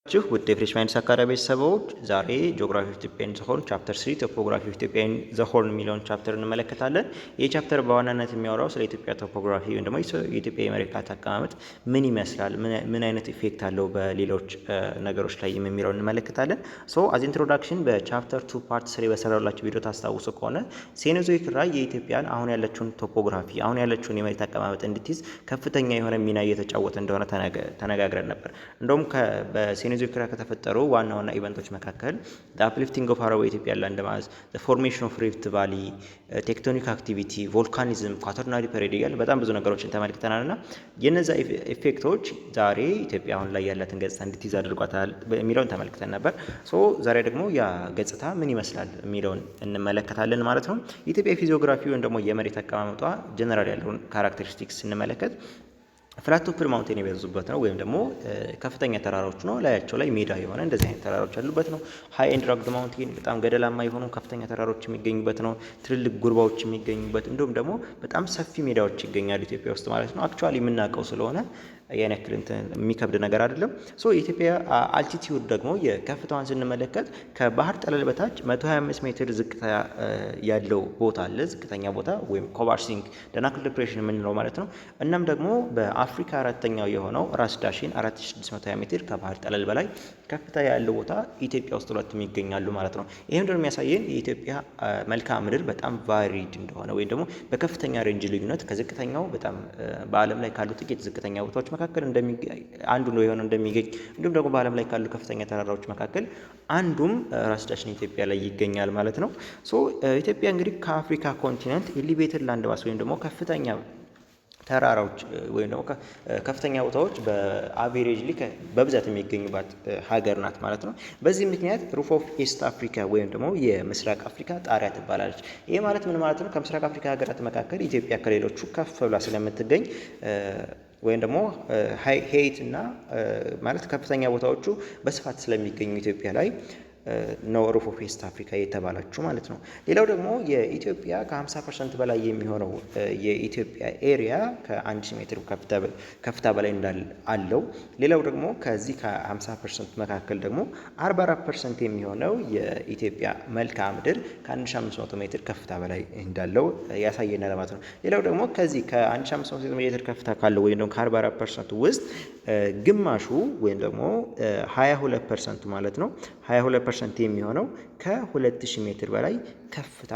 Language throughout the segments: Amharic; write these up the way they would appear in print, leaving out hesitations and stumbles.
ውድ የፍሬሽማንስ አካዳሚ ቤተሰቦች ዛሬ ጂኦግራፊ ኦፍ ኢትዮጵያ ኢን ዘ ሆርን ቻፕተር 3 ቶፖግራፊ ኦፍ ኢትዮጵያ ኢን ዘ ሆርን የሚለውን ቻፕተር እንመለከታለን። ይህ ቻፕተር በዋናነት የሚያወራው ስለ ኢትዮጵያ ቶፖግራፊ ወይም ደግሞ የኢትዮጵያ የመሬት አቀማመጥ ምን ይመስላል፣ ምን አይነት ኢፌክት አለው በሌሎች ነገሮች ላይ የሚለውን እንመለከታለን። ሶ አዝ ኢንትሮዳክሽን በቻፕተር 2 ፓርት 3 በሰራላችሁ ቪዲዮ ታስታውሱ ከሆነ ሴኖዞይክ ላይ የኢትዮጵያን አሁን ያለችውን ቶፖግራፊ አሁን ያለችውን የመሬት አቀማመጥ እንድትይዝ ከፍተኛ የሆነ ሚና እየተጫወተ እንደሆነ ተነጋግረን ነበር። እንደውም በሴኖዞይክ ከተፈጠሩ ዋና ዋና ኢቨንቶች መካከል አፕሊፍቲንግ ኦፍ አረብ ኢትዮጵያ ላንድ ማስ፣ ፎርሜሽን ኦፍ ሪፍት ቫሊ፣ ቴክቶኒክ አክቲቪቲ፣ ቮልካኒዝም፣ ኳተርናሪ ፔሪድ እያልን በጣም ብዙ ነገሮችን ተመልክተናል እና የነዛ ኢፌክቶች ዛሬ ኢትዮጵያ አሁን ላይ ያላትን ገጽታ እንድትይዝ አድርጓታል የሚለውን ተመልክተን ነበር። ሶ ዛሬ ደግሞ ያ ገጽታ ምን ይመስላል የሚለውን እንመለከታለን ማለት ነው። የኢትዮጵያ ፊዚዮግራፊ ወይም ደግሞ የመሬት አቀማመጧ ጀነራል ያለውን ካራክተሪስቲክስ ስንመለከት ፍላት ቶፕድ ማውንቴን የበዙበት ነው፣ ወይም ደግሞ ከፍተኛ ተራራዎች ነው። ላያቸው ላይ ሜዳ የሆነ እንደዚህ አይነት ተራራዎች ያሉበት ነው። ሃይ ኤንድ ራግድ ማውንቴን በጣም ገደላማ የሆኑ ከፍተኛ ተራራዎች የሚገኙበት ነው። ትልልቅ ጉርባዎች የሚገኙበት እንዲሁም ደግሞ በጣም ሰፊ ሜዳዎች ይገኛሉ ኢትዮጵያ ውስጥ ማለት ነው። አክቹዋሊ የምናውቀው ስለሆነ ያን ያክል የሚከብድ ነገር አይደለም። ሶ የኢትዮጵያ አልቲቲዩድ ደግሞ የከፍታዋን ስንመለከት ከባህር ጠለል በታች 125 ሜትር ዝቅታ ያለው ቦታ አለ። ዝቅተኛ ቦታ ወይም ኮቫርሲንግ ደናክል ዲፕሬሽን የምንለው ማለት ነው። እናም ደግሞ በአፍሪካ አራተኛው የሆነው ራስ ዳሽን 4620 ሜትር ከባህር ጠለል በላይ ከፍታ ያለው ቦታ ኢትዮጵያ ውስጥ ሁለቱም ይገኛሉ ማለት ነው። ይህም ደግሞ የሚያሳየን የኢትዮጵያ መልክዓ ምድር በጣም ቫሪድ እንደሆነ ወይም ደግሞ በከፍተኛ ሬንጅ ልዩነት ከዝቅተኛው በጣም በዓለም ላይ ካሉ ጥቂት ዝቅተኛ ቦታዎች መካከል አንዱ ነው የሆነው እንደሚገኝ እንዲሁም ደግሞ በዓለም ላይ ካሉ ከፍተኛ ተራራዎች መካከል አንዱም ራስ ዳሽን ኢትዮጵያ ላይ ይገኛል ማለት ነው። ሶ ኢትዮጵያ እንግዲህ ከአፍሪካ ኮንቲነንት ኤሊቬትድ ላንድ ማስ ወይም ደግሞ ከፍተኛ ተራራዎች ወይም ደግሞ ከፍተኛ ቦታዎች በአቬሬጅሊ በብዛት የሚገኙባት ሀገር ናት ማለት ነው። በዚህ ምክንያት ሩፍ ኦፍ ኢስት አፍሪካ ወይም ደግሞ የምስራቅ አፍሪካ ጣሪያ ትባላለች። ይህ ማለት ምን ማለት ነው? ከምስራቅ አፍሪካ ሀገራት መካከል ኢትዮጵያ ከሌሎቹ ከፍ ብላ ስለምትገኝ ወይም ደግሞ ሄይት እና ማለት ከፍተኛ ቦታዎቹ በስፋት ስለሚገኙ ኢትዮጵያ ላይ ነው ሩፍ ኦፍ ኢስት አፍሪካ የተባለችው ማለት ነው። ሌላው ደግሞ የኢትዮጵያ ከ50% በላይ የሚሆነው የኢትዮጵያ ኤሪያ ከ1000 ሜትር ከፍታ በላይ አለው። ሌላው ደግሞ ከዚህ ከ50% መካከል ደግሞ 44% የሚሆነው የኢትዮጵያ መልክዓ ምድር ከ1500 ሜትር ከፍታ በላይ እንዳለው ያሳየናል ማለት ነው። ሌላው ደግሞ ከዚህ ከ1500 ሜትር ከፍታ ካለው ወይም ደግሞ ከ44% ውስጥ ግማሹ ወይም ደግሞ 22% ማለት ነው 22% የሚሆነው ከ2000 ሜትር በላይ ከፍታ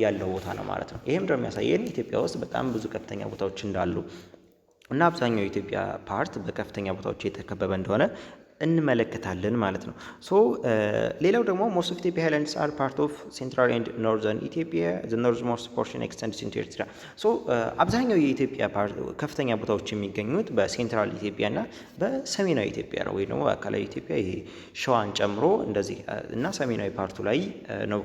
ያለው ቦታ ነው ማለት ነው። ይሄም ደግሞ የሚያሳየን ኢትዮጵያ ውስጥ በጣም ብዙ ከፍተኛ ቦታዎች እንዳሉ እና አብዛኛው የኢትዮጵያ ፓርት በከፍተኛ ቦታዎች የተከበበ እንደሆነ እንመለከታለን ማለት ነው። ሶ ሌላው ደግሞ ሞስት ኦፍ ኢትዮጵያ ሃይላንድስ አር ፓርት ኦፍ ሴንትራል ኤንድ ኖርዘርን ኢትዮጵያ ዘ ኖርዝ ሞስት ፖርሽን ኤክስቴንድስ ኢንቱ ኤርትራ። ሶ አብዛኛው የኢትዮጵያ ከፍተኛ ቦታዎች የሚገኙት በሴንትራል ኢትዮጵያ እና በሰሜናዊ ኢትዮጵያ ነው፣ ወይ ደግሞ በአካላዊ ኢትዮጵያ ይሄ ሸዋን ጨምሮ እንደዚህ እና ሰሜናዊ ፓርቱ ላይ ነው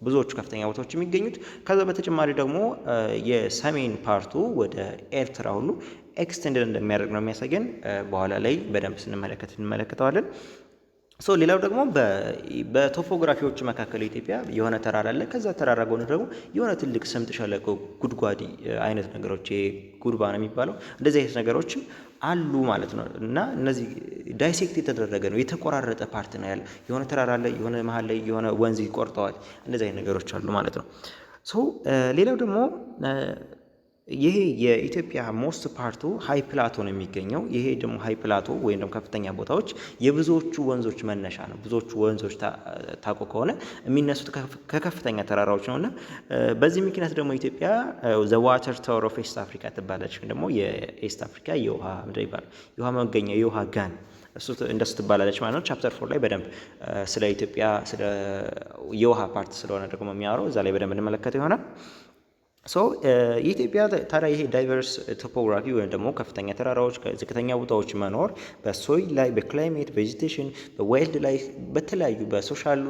ብዙዎቹ ከፍተኛ ቦታዎች የሚገኙት። ከዛ በተጨማሪ ደግሞ የሰሜን ፓርቱ ወደ ኤርትራ ሁሉ ኤክስቴንድድ እንደሚያደርግ ነው የሚያሳየን። በኋላ ላይ በደንብ እንመለከተዋለን። ሶ ሌላው ደግሞ በቶፖግራፊዎቹ መካከል ኢትዮጵያ የሆነ ተራራ አለ። ከዛ ተራራ ጎን ደግሞ የሆነ ትልቅ ስምጥ ሸለቆ ጉድጓድ አይነት ነገሮች ጉድባ ነው የሚባለው እንደዚህ አይነት ነገሮችም አሉ ማለት ነው። እና እነዚህ ዳይሴክት የተደረገ ነው የተቆራረጠ ፓርት ነው ያለ። የሆነ ተራራ አለ፣ የሆነ መሀል ላይ የሆነ ወንዝ ይቆርጠዋል። እንደዚህ አይነት ነገሮች አሉ ማለት ነው። ሶ ሌላው ደግሞ ይሄ የኢትዮጵያ ሞስት ፓርቱ ሃይ ፕላቶ ነው የሚገኘው። ይሄ ደግሞ ሃይ ፕላቶ ወይም ደግሞ ከፍተኛ ቦታዎች የብዙዎቹ ወንዞች መነሻ ነው። ብዙዎቹ ወንዞች ታውቁ ከሆነ የሚነሱት ከከፍተኛ ተራራዎች ነውና በዚህ ምክንያት ደግሞ ኢትዮጵያ ዘ ዋተር ታወር ኦፍ ኢስት አፍሪካ ትባላለች። ደግሞ የኢስት አፍሪካ የውሃ ምድር ይባላል፣ የውሃ መገኛ፣ የውሃ ጋን እንደሱ ትባላለች ማለት ነው። ቻፕተር 4 ላይ በደንብ ስለ ኢትዮጵያ ስለ የውሃ ፓርት ስለሆነ ደግሞ የሚያወራው እዛ ላይ በደንብ እንመለከተው ይሆናል። ሶ የኢትዮጵያ ታዲያ ይሄ ዳይቨርስ ቶፖግራፊ ወይም ደግሞ ከፍተኛ ተራራዎች ዝቅተኛ ቦታዎች መኖር በሶይል ላይ በክላይሜት ቬጂቴሽን በዋይልድ ላይ በተለያዩ በሶሻል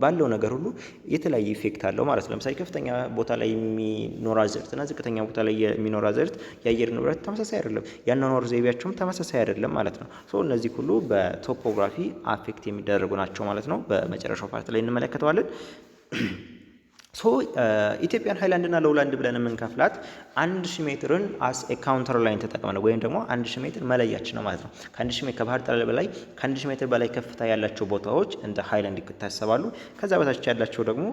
ባለው ነገር ሁሉ የተለያየ ኢፌክት አለው ማለት ነው። ለምሳሌ ከፍተኛ ቦታ ላይ የሚኖር አዝርዕት እና ዝቅተኛ ቦታ ላይ የሚኖር አዝርዕት የአየር ንብረት ተመሳሳይ አይደለም፣ የአኗኗር ዘይቤያቸውም ተመሳሳይ አይደለም ማለት ነው። ሶ እነዚህ ሁሉ በቶፖግራፊ አፌክት የሚደረጉ ናቸው ማለት ነው። በመጨረሻው ፓርት ላይ እንመለከተዋለን። ኢትዮጵያን ሃይላንድ እና ሎውላንድ ብለን የምንከፍላት 1000 ሜትርን አስ ካውንተር ላይን ተጠቅመን ነው ወይም ደግሞ 1000 ሜትር መለያችን ነው ማለት ነው። ከ1000 ሜትር ከባህር ጠለል በላይ ከ1000 ሜትር በላይ ከፍታ ያላቸው ቦታዎች እንደ ሃይላንድ ይታሰባሉ። ከዛ በታች ያላቸው ደግሞ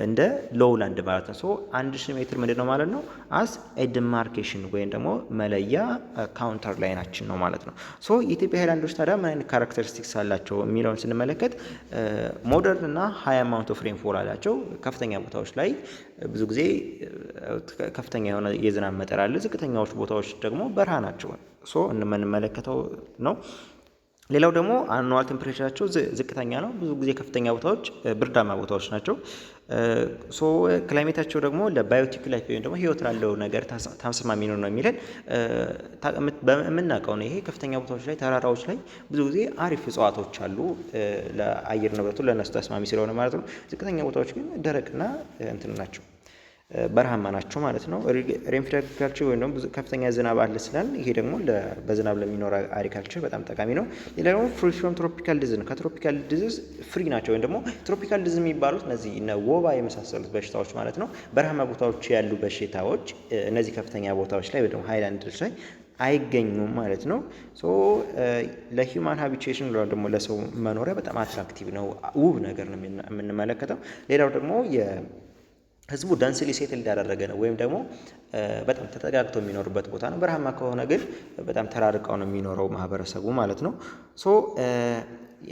እንደ ሎውላንድ ማለት ነው። 1000 ሜትር ምንድን ነው ማለት ነው? አስ ዲማርኬሽን ወይም ደግሞ መለያ ካውንተር ላይናችን ነው ማለት ነው። የኢትዮጵያ ሃይላንዶች ታዲያ ምን አይነት ካራክተሪስቲክስ አላቸው የሚለውን ስንመለከት ሞደርን እና ሃይ አማውንት ኦፍ ሬንፎል አላቸው። ከፍተኛ ቦታዎች ላይ ብዙ ጊዜ ከፍተኛ የሆነ የዝናብ መጠን አለ። ዝቅተኛዎች ቦታዎች ደግሞ በረሃ ናቸው። እንደምንመለከተው ነው። ሌላው ደግሞ አኑዋል ቴምፕሬቸራቸው ዝቅተኛ ነው። ብዙ ጊዜ ከፍተኛ ቦታዎች ብርዳማ ቦታዎች ናቸው። ክላይሜታቸው ደግሞ ለባዮቲክ ላይፍ ወይም ደግሞ ህይወት ላለው ነገር ተስማሚ ነው የሚለን የምናውቀው ነው። ይሄ ከፍተኛ ቦታዎች ላይ ተራራዎች ላይ ብዙ ጊዜ አሪፍ እጽዋቶች አሉ፣ ለአየር ንብረቱ ለእነሱ ተስማሚ ስለሆነ ማለት ነው። ዝቅተኛ ቦታዎች ግን ደረቅና እንትን ናቸው፣ በረሃማ ናቸው ማለት ነው። ሬንፊድ አግሪካልቸር ወይም ደግሞ ከፍተኛ ዝናብ አለ ስላል ይሄ ደግሞ በዝናብ ለሚኖር አግሪካልቸር በጣም ጠቃሚ ነው። ሌላ ደግሞ ፍሪ ፍሮም ትሮፒካል ዲዚዝ፣ ከትሮፒካል ዲዚዝ ፍሪ ናቸው። ወይም ደግሞ ትሮፒካል ዲዚዝ የሚባሉት እነዚህ ወባ የመሳሰሉት በሽታዎች ማለት ነው። በረሃማ ቦታዎች ያሉ በሽታዎች እነዚህ ከፍተኛ ቦታዎች ላይ ወይ ደግሞ ሃይላንዶች ላይ አይገኙም ማለት ነው። ለሂውማን ሃቢቴሽን ደግሞ ለሰው መኖሪያ በጣም አትራክቲቭ ነው፣ ውብ ነገር ነው የምንመለከተው። ሌላው ደግሞ ህዝቡ ደንስሊ ሴትል ያደረገ ነው ወይም ደግሞ በጣም ተጠጋግቶ የሚኖርበት ቦታ ነው። በረሃማ ከሆነ ግን በጣም ተራርቀው ነው የሚኖረው ማህበረሰቡ ማለት ነው።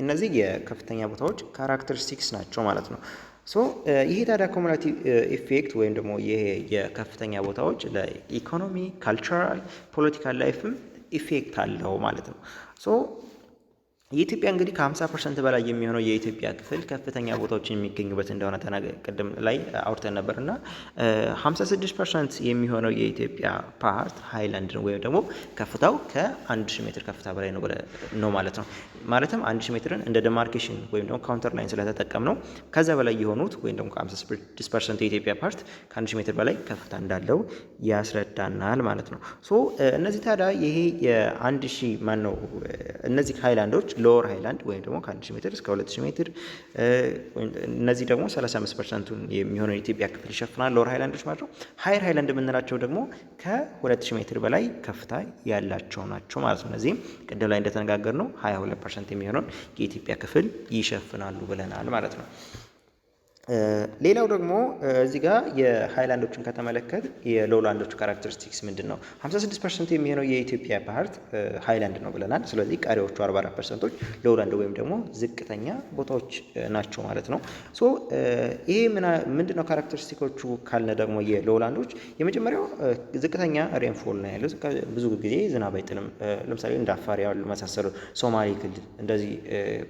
እነዚህ የከፍተኛ ቦታዎች ካራክተሪስቲክስ ናቸው ማለት ነው። ይሄ ታዲያ ኮሙላቲቭ ኢፌክት ወይም ደግሞ ይሄ የከፍተኛ ቦታዎች ለኢኮኖሚ፣ ካልቸራል፣ ፖለቲካል ላይፍም ኢፌክት አለው ማለት ነው። የኢትዮጵያ እንግዲህ ከ50% በላይ የሚሆነው የኢትዮጵያ ክፍል ከፍተኛ ቦታዎች የሚገኙበት እንደሆነ ቅድም ላይ አውርተን ነበር እና 56% የሚሆነው የኢትዮጵያ ፓርት ሃይላንድ ነው ወይም ደግሞ ከፍታው ከ1000 ሜትር ከፍታ በላይ ነው ማለት ነው። ማለትም 1000 ሜትርን እንደ ዲማርኬሽን ወይም ደግሞ ካውንተር ላይን ስለተጠቀም ነው ከዛ በላይ የሆኑት ወይም ደግሞ ከ56% የኢትዮጵያ ፓርት ከ1000 ሜትር በላይ ከፍታ እንዳለው ያስረዳናል ማለት ነው። እነዚህ ታዲያ ይሄ የ1000 ማን ነው እነዚህ ሃይላንዶች ሎወር ሃይላንድ ወይም ደግሞ ከ1000 ሜትር እስከ 2000 ሜትር እነዚህ ደግሞ 35%ን የሚሆነው የኢትዮጵያ ክፍል ይሸፍናል፣ ሎወር ሃይላንዶች ማለት ነው። ሃየር ሃይላንድ የምንላቸው ደግሞ ከ2000 ሜትር በላይ ከፍታ ያላቸው ናቸው ማለት ነው። እነዚህም ቅድም ላይ እንደተነጋገር ነው 22% የሚሆነውን የኢትዮጵያ ክፍል ይሸፍናሉ ብለናል ማለት ነው። ሌላው ደግሞ እዚህ ጋር የሃይላንዶችን ከተመለከት የሎውላንዶቹ ካራክተሪስቲክስ ምንድን ነው? 56% የሚሆነው የኢትዮጵያ ፓርት ሃይላንድ ነው ብለናል። ስለዚህ ቀሪዎቹ 44%ቶች ሎውላንድ ወይም ደግሞ ዝቅተኛ ቦታዎች ናቸው ማለት ነው። ይሄ ምንድን ነው ካራክተሪስቲኮቹ ካልነ ደግሞ የሎውላንዶች የመጀመሪያው ዝቅተኛ ሬንፎል ነው ያለው። ብዙ ጊዜ ዝናብ አይጥልም። ለምሳሌ እንደ አፋር ያሉ መሳሰሉ ሶማሌ ክልል እንደዚህ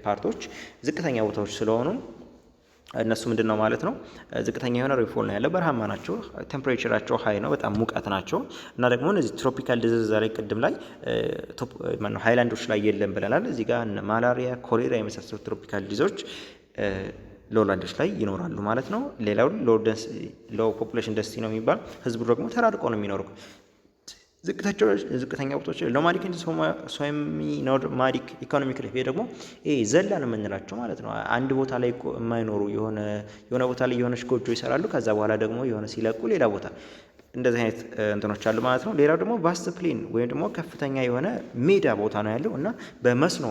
ፓርቶች ዝቅተኛ ቦታዎች ስለሆኑ እነሱ ምንድን ነው ማለት ነው ዝቅተኛ የሆነ ሬንፎል ነው ያለው። በረሃማ ናቸው። ቴምፕሬቸራቸው ሀይ ነው፣ በጣም ሙቀት ናቸው እና ደግሞ እነዚህ ትሮፒካል ዲዚዝ ላይ ቅድም ላይ ሃይላንዶች ላይ የለም ብለናል። እዚህ ጋር ማላሪያ፣ ኮሌራ የመሳሰሉት ትሮፒካል ዲዚዞች ሎውላንዶች ላይ ይኖራሉ ማለት ነው። ሌላው ሎው ፖፑሌሽን ደንሲቲ ነው የሚባል ህዝቡ ደግሞ ተራርቆ ነው የሚኖረው። ዝቅተኛ ቦታዎች ኖማዲክ ኤንድ ሴሚ ኖማዲክ ኢኮኖሚክ ላይፍ ደግሞ ዘላን የምንላቸው ማለት ነው። አንድ ቦታ ላይ የማይኖሩ የሆነ ቦታ ላይ የሆነች ጎጆ ይሰራሉ። ከዛ በኋላ ደግሞ የሆነ ሲለቁ ሌላ ቦታ እንደዚህ አይነት እንትኖች አሉ ማለት ነው። ሌላው ደግሞ ቫስት ፕሌን ወይም ደግሞ ከፍተኛ የሆነ ሜዳ ቦታ ነው ያለው እና በመስኖ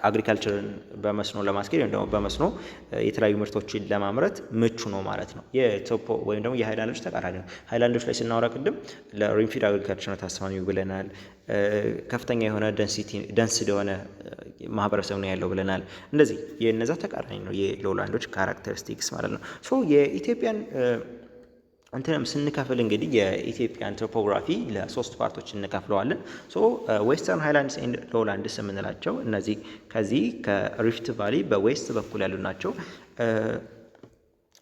አግሪካልቸርን በመስኖ ለማስኬድ ወይም ደግሞ በመስኖ የተለያዩ ምርቶችን ለማምረት ምቹ ነው ማለት ነው። የቶፖ ወይም ደግሞ የሃይላንዶች ተቃራኒ ነው። ሃይላንዶች ላይ ስናወራ ቅድም ለሬንፊድ አግሪካልቸር ተስማሚ ብለናል። ከፍተኛ የሆነ ደንስ የሆነ ማህበረሰብ ነው ያለው ብለናል። እንደዚህ የነዛ ተቃራኒ ነው የሎውላንዶች ካራክተሪስቲክስ ማለት ነው። የኢትዮጵያን እንትንም ስንከፍል እንግዲህ የኢትዮጵያን ቶፖግራፊ ለሶስት ፓርቶች እንከፍለዋለን። ዌስተርን ሃይላንድስ ኤንድ ሎውላንድስ የምንላቸው እነዚህ ከዚህ ከሪፍት ቫሊ በዌስት በኩል ያሉ ናቸው።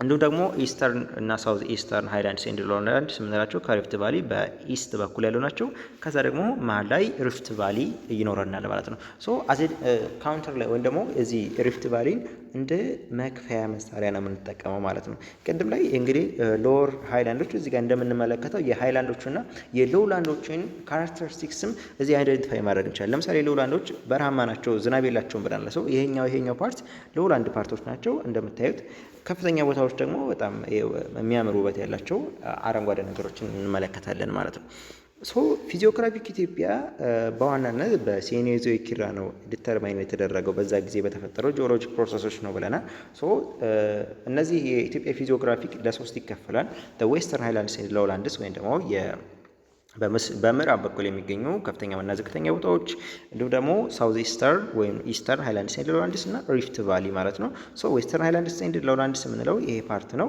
እንዲሁም ደግሞ ኢስተርን እና ሳውዝ ኢስተርን ሃይላንድስ ኤንድ ሎውላንድስ የምንላቸው ከሪፍት ቫሊ በኢስት በኩል ያሉ ናቸው። ከዛ ደግሞ መሀል ላይ ሪፍት ቫሊ ይኖረናል ማለት ነው። ካውንተር ላይ ወይም ደግሞ እዚህ ሪፍት ቫሊን እንደ መክፈያ መሳሪያ ነው የምንጠቀመው ማለት ነው። ቅድም ላይ እንግዲህ ሎወር ሃይላንዶች እዚህ ጋር እንደምንመለከተው የሃይላንዶችና የሎውላንዶችን ካራክተሪስቲክስም እዚህ አይደንቲፋይ ማድረግ እንችላለን። ለምሳሌ ሎውላንዶች በረሃማ ናቸው፣ ዝናብ የላቸውም ብለናል። ይሄኛው ፓርት ሎውላንድ ፓርቶች ናቸው እንደምታዩት። ከፍተኛ ቦታዎች ደግሞ በጣም የሚያምር ውበት ያላቸው አረንጓዴ ነገሮችን እንመለከታለን ማለት ነው። ፊዚዮግራፊክ ኢትዮጵያ በዋናነት በሴኔዞይክ ኢራ ነው ዲተርማይን የተደረገው በዛ ጊዜ በተፈጠረው ጂኦሎጂክ ፕሮሰሶች ነው ብለናል። እነዚህ የኢትዮጵያ ፊዚዮግራፊክ ለሶስት ይከፈላል። ዌስተርን ሃይላንድስ ኤንድ ሎውላንድስ ወይም ደግሞ በምዕራብ በኩል የሚገኙ ከፍተኛና ዝቅተኛ ቦታዎች እንዲሁም ደግሞ ሳውዝ ኢስተርን ወይም ኢስተርን ሃይላንድስ ኤንድ ሎውላንድስ እና ሪፍት ቫሊ ማለት ነው። ዌስተርን ሃይላንድስ ኤንድ ሎውላንድስ የምንለው ይሄ ፓርት ነው።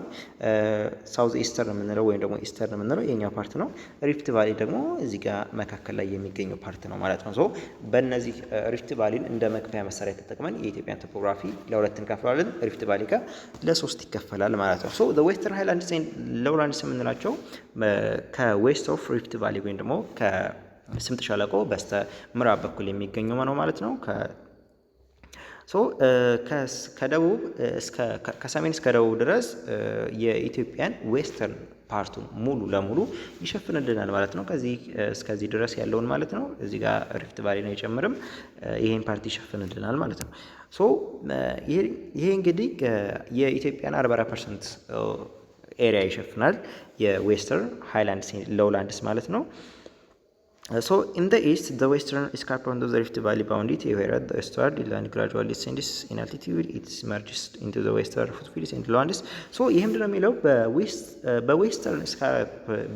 ሳውዝ ኢስተርን የምንለው ወይም ደግሞ ኢስተርን የምንለው የኛው ፓርት ነው። ሪፍት ቫሊ ደግሞ እዚህ ጋር መካከል ላይ የሚገኘው ፓርት ነው ማለት ነው። በእነዚህ ሪፍት ቫሊን እንደ መክፈያ መሳሪያ ተጠቅመን የኢትዮጵያን ቶፖግራፊ ለሁለት እንከፍላለን። ሪፍት ቫሊ ጋር ለሶስት ይከፈላል ማለት ነው። ዌስተርን ሃይላንድስ ኤንድ ሎውላንድስ የምንላቸው ከዌስት ኦፍ ሪፍት ቫሊ ወይም ደግሞ ከስምጥ ሸለቆ በስተ ምዕራብ በኩል የሚገኙ ነው ማለት ነው። ከደቡብ ከሰሜን እስከ ደቡብ ድረስ የኢትዮጵያን ዌስተርን ፓርቱን ሙሉ ለሙሉ ይሸፍንልናል ማለት ነው። ከዚህ እስከዚህ ድረስ ያለውን ማለት ነው። እዚህ ጋር ሪፍት ቫሊ ነው አይጨምርም። ይሄን ፓርት ይሸፍንልናል ማለት ነው። ይሄ እንግዲህ የኢትዮጵያን 44% ኤሪያ ይሸፍናል የዌስተርን ሃይላንድስ ሎውላንድስ ማለት ነው። In the east, the western escarpment of the Rift Valley bound it, whereas the eastward land gradually descends in altitude, it merges into the western foothills and lowlands. ይህ ምንድን ነው የሚለው በዌስተርን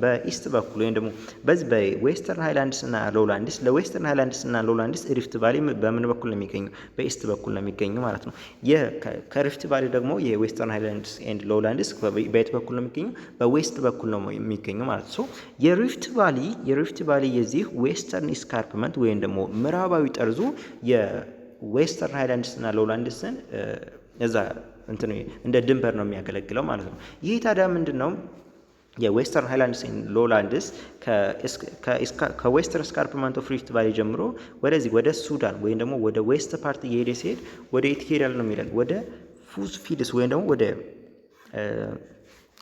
በኢስት በኩል ወይም ደግሞ በዚህ በዌስተርን ሃይላንድስ እና ሎውላንድስ ለዌስተርን ሃይላንድስ እና ሎውላንድስ ሪፍት ቫሊ በምን በኩል ነው የሚገኙ? በኢስት በኩል ነው የሚገኙ ማለት ነው። ከሪፍት ቫሊ ደግሞ የዌስተርን ሃይላንድስ ኤንድ ሎውላንድስ በየት በኩል ነው የሚገኙ? በዌስት በኩል ነው የሚገኙ ማለት ነው። የሪፍት ቫሊ የዚህ ዌስተርን ኢስካርፕመንት ወይም ደግሞ ምዕራባዊ ጠርዙ የዌስተርን ሃይላንድስ እና ሎውላንድስን እዛ እንደ ድንበር ነው የሚያገለግለው ማለት ነው። ይህ ታዲያ ምንድን ነው? የዌስተርን ሃይላንድስ ኤንድ ሎውላንድስ ከዌስተርን እስካርፕመንት ኦፍ ሪፍት ቫሊ ጀምሮ ወደዚህ ወደ ሱዳን ወይም ደግሞ ወደ ዌስት ፓርት እየሄደ ሲሄድ ወደ የት ይሄዳል ነው የሚለን? ወደ ፉትሂልስ ወይም ደግሞ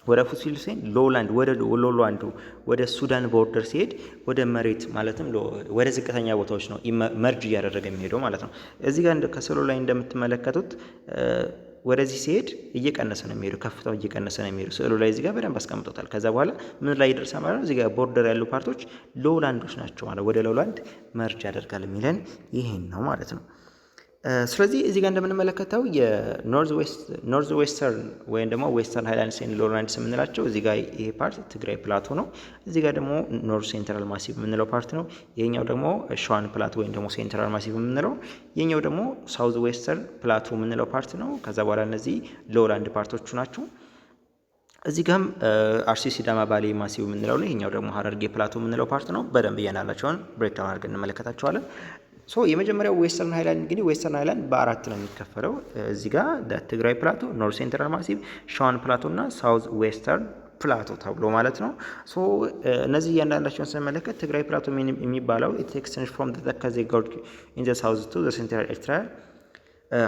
ወደ ፉትሂልስ ሎውላንድ ወደ ሎውላንዱ ወደ ሱዳን ቦርደር ሲሄድ ወደ መሬት ማለትም ወደ ዝቅተኛ ቦታዎች ነው መርጅ እያደረገ የሚሄደው ማለት ነው። እዚህ ጋር ከስዕሉ ላይ እንደምትመለከቱት ወደዚህ ሲሄድ እየቀነሰ ነው የሚሄደው፣ ከፍታው እየቀነሰ ነው የሚሄደው። ስዕሉ ላይ እዚህ ጋር በደንብ አስቀምጦታል። ከዛ በኋላ ምን ላይ ይደርሳል ማለት ነው? እዚህ ጋር ቦርደር ያሉ ፓርቶች ሎውላንዶች ናቸው ማለት ወደ ሎውላንድ መርጅ ያደርጋል የሚለን ይሄን ነው ማለት ነው። ስለዚህ እዚህ ጋር እንደምንመለከተው የኖርዝ ዌስተርን ወይም ደግሞ ዌስተርን ሃይላንድስ ኤንድ ሎውላንድስ የምንላቸው እዚህ ጋር ይሄ ፓርት ትግራይ ፕላቶ ነው። እዚህ ጋር ደግሞ ኖርዝ ሴንትራል ማሲቭ የምንለው ፓርት ነው። ይሄኛው ደግሞ ሸዋን ፕላቶ ወይም ደግሞ ሴንትራል ማሲቭ የምንለው፣ ይሄኛው ደግሞ ሳውዝ ዌስተርን ፕላቶ የምንለው ፓርት ነው። ከዛ በኋላ እነዚህ ሎውላንድ ፓርቶቹ ናቸው። እዚህ ጋርም አርሲ ሲዳማ ባሌ ማሲቭ የምንለው ነው። ይሄኛው ደግሞ ሀረርጌ ፕላቶ የምንለው ፓርት ነው። በደንብ እያንዳንዳቸውን ብሬክዳውን አድርገን እንመለከታቸዋለን። የመጀመሪያው ዌስተርን ሃይላንድ እንግዲህ ዌስተርን ሃይላንድ በአራት ነው የሚከፈለው። እዚህ ጋር ትግራይ ፕላቶ፣ ኖርዝ ሴንትራል ማሲቭ፣ ሸዋን ፕላቶ እና ሳውዝ ዌስተርን ፕላቶ ተብሎ ማለት ነው። እነዚህ እያንዳንዳቸውን ስንመለከት ትግራይ ፕላቶ የሚባለው ኢት ኤክስቴንድስ ፍሮም ተከዜ ጎርጅ ኢን ዘ ሳውዝ ቱ ዘ ሴንትራል ኤርትራ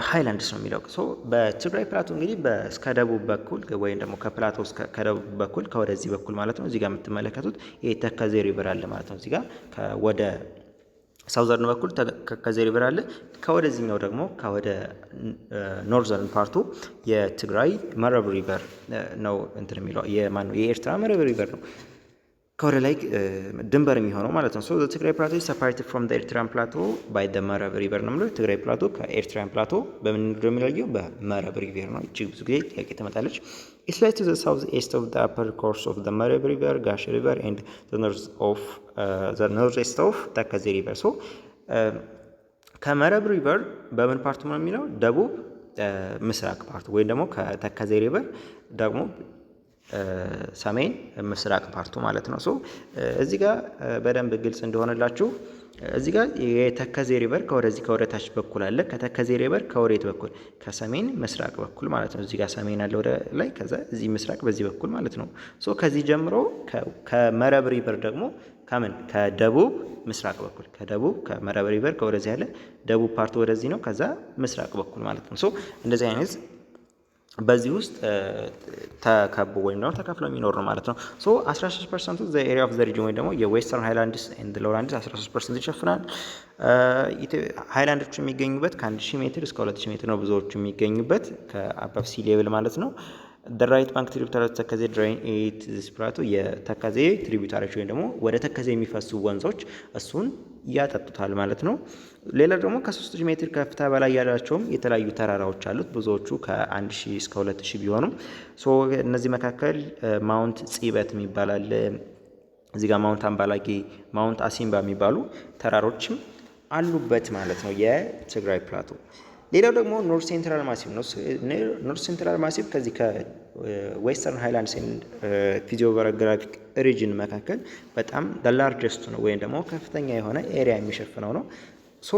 ሃይላንድስ ነው የሚለው። በትግራይ ፕላቶ እንግዲህ እስከ ደቡብ በኩል ወይም ደግሞ ከፕላቶ ከደቡብ በኩል ከወደዚህ በኩል ማለት ነው። እዚህ ጋር የምትመለከቱት ይሄ ተከዜ ሪቨር አለ ማለት ነው። እዚህ ጋር ወደ ሳውዘርን በኩል ተከዜ ሪቨር አለ። ከወደዚህኛው ደግሞ ከወደ ኖርዘርን ፓርቱ የትግራይ መረብ ሪቨር ነው የሚለው የኤርትራ መረብ ሪቨር ነው ከወደ ላይ ድንበር የሚሆነው ማለት ነው። ትግራይ ፕላቶ ሰፓሬትድ ፍሮም ኤርትራን ፕላቶ ባይ መረብ ሪቨር ነው የሚለው። ትግራይ ፕላቶ ከኤርትራን ፕላቶ በምን እንደሚለየው በመረብ ሪቨር ነው። እጅግ ብዙ ጊዜ ጥያቄ ትመጣለች። It lies to the southeast of the upper course of the Marab River, Gash River, and the northeast of Takazi River. ከመረብ ሪቨር በምን ፓርቱ ነው የሚለው? ደቡብ ምስራቅ ፓርቱ ወይም ደግሞ ከተከዜ ሪቨር ደግሞ ሰሜን ምስራቅ ፓርቱ ማለት ነው። እዚህ ጋር በደንብ ግልጽ እንደሆነላችሁ እዚህ ጋር የተከዜ ሪቨር ከወደ ታች በኩል አለ። ከተከዜ ሪቨር ከወዴት በኩል? ከሰሜን ምስራቅ በኩል ማለት ነው። እዚህ ጋር ሰሜን አለ ወደ ላይ፣ ከዛ እዚህ ምስራቅ በዚህ በኩል ማለት ነው። ከዚህ ጀምሮ ከመረብ ሪቨር ደግሞ ከደቡብ ምስራቅ በኩል ከመረብ ሪቨር ከወደዚህ ያለ ደቡብ ፓርቱ ወደዚህ ነው፣ ከዛ ምስራቅ በኩል ማለት ነው። እንደዚህ አይነት በዚህ ውስጥ ተከቦ ወይም ደግሞ ተከፍሎ የሚኖር ነው ማለት ነው። ሶ 13% ዘ ኤሪያ ኦፍ ዘ ሪጅን ወይም ደግሞ የዌስተርን ሃይላንድስ ኤንድ ሎውላንድስ 13% ይሸፍናል። ሃይላንዶቹ የሚገኙበት ከ1000 ሜትር እስከ 2000 ሜትር ነው ብዙዎቹ የሚገኙበት ከአባብ ሲ ሌቭል ማለት ነው። ራይት ባንክ ትሪቢዩታሪ ተከዜ ድሬን ኢት ስፕራቱ የተከዜ ትሪቢዩታሪዎች ወይም ደግሞ ወደ ተከዜ የሚፈሱ ወንዞች እሱን ያጠጡታል ማለት ነው። ሌላ ደግሞ ከ3000 ሜትር ከፍታ በላይ ያላቸውም የተለያዩ ተራራዎች አሉት። ብዙዎቹ ከ1000 እስከ 2000 ቢሆኑም እነዚህ መካከል ማውንት ጺበት የሚባል አለ። እዚህ ጋር ማውንት አምባላጌ፣ ማውንት አሲምባ የሚባሉ ተራሮችም አሉበት ማለት ነው የትግራይ ፕላቶ። ሌላው ደግሞ ኖርት ሴንትራል ማሲቭ ነው። ኖርት ሴንትራል ማሲቭ ከዚህ ከዌስተርን ሃይላንድስ ኤንድ ፊዚዮግራፊክ ሪጅን መካከል በጣም ላርጀስቱ ነው ወይም ደግሞ ከፍተኛ የሆነ ኤሪያ የሚሸፍነው ነው። ሶ